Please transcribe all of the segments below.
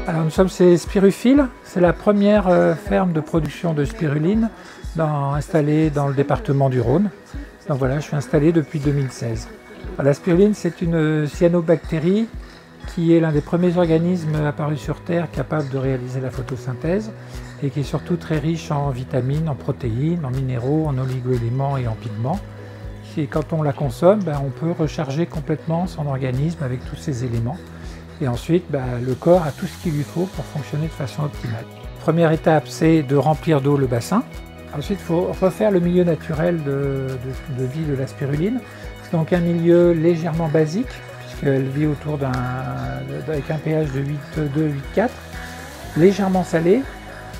Alors nous sommes chez Spiruphile, c'est la première ferme de production de spiruline installée dans le département du Rhône. Donc voilà, je suis installé depuis 2016. La spiruline, c'est une cyanobactérie qui est l'un des premiers organismes apparus sur Terre capables de réaliser la photosynthèse et qui est surtout très riche en vitamines, en protéines, en minéraux, en oligo-éléments et en pigments. Et quand on la consomme, on peut recharger complètement son organisme avec tous ces éléments. Et ensuite, le corps a tout ce qu'il lui faut pour fonctionner de façon optimale. Première étape, c'est de remplir d'eau le bassin. Ensuite, il faut refaire le milieu naturel de vie de la spiruline. C'est donc un milieu légèrement basique, puisqu'elle vit avec un pH de 8,2, 8,4, légèrement salé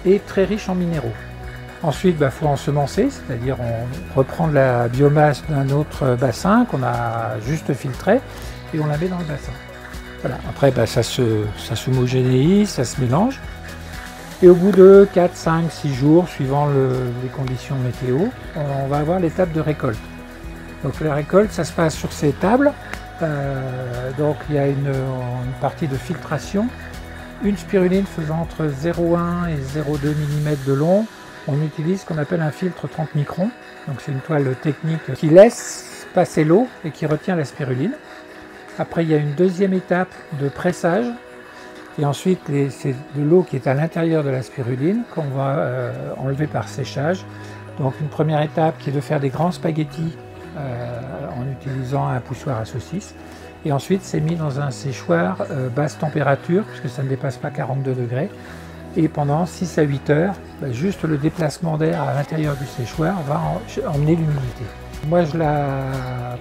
et très riche en minéraux. Ensuite, il faut ensemencer, c'est-à-dire on reprend de la biomasse d'un autre bassin qu'on a juste filtré et on la met dans le bassin. Voilà. Après, ça s'homogénéise, ça se mélange. Et au bout de 4, 5, 6 jours, suivant les conditions météo, on va avoir l'étape de récolte. Donc la récolte, ça se passe sur ces tables. Donc il y a une partie de filtration. Une spiruline faisant entre 0,1 et 0,2 mm de long. On utilise ce qu'on appelle un filtre 30 microns. Donc c'est une toile technique qui laisse passer l'eau et qui retient la spiruline. Après, il y a une deuxième étape de pressage. Et ensuite, c'est de l'eau qui est à l'intérieur de la spiruline qu'on va enlever par séchage. Donc une première étape qui est de faire des grands spaghettis en utilisant un poussoir à saucisse. Et ensuite, c'est mis dans un séchoir basse température, puisque ça ne dépasse pas 42 degrés. Et pendant 6 à 8 heures, juste le déplacement d'air à l'intérieur du séchoir va emmener l'humidité. Moi, je la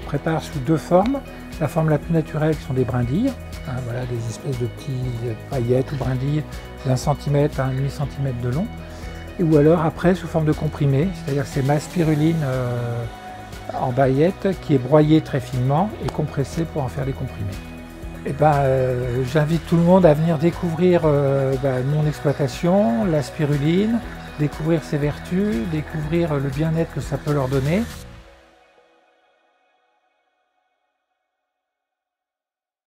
prépare sous deux formes. La forme la plus naturelle, qui sont des brindilles, voilà, des espèces de petites paillettes ou brindilles d'1 cm à 1,5 cm de long. Ou alors après, sous forme de comprimé, c'est-à-dire que c'est ma spiruline en baillette qui est broyée très finement et compressée pour en faire des comprimés. J'invite tout le monde à venir découvrir mon exploitation, la spiruline, découvrir ses vertus, découvrir le bien-être que ça peut leur donner.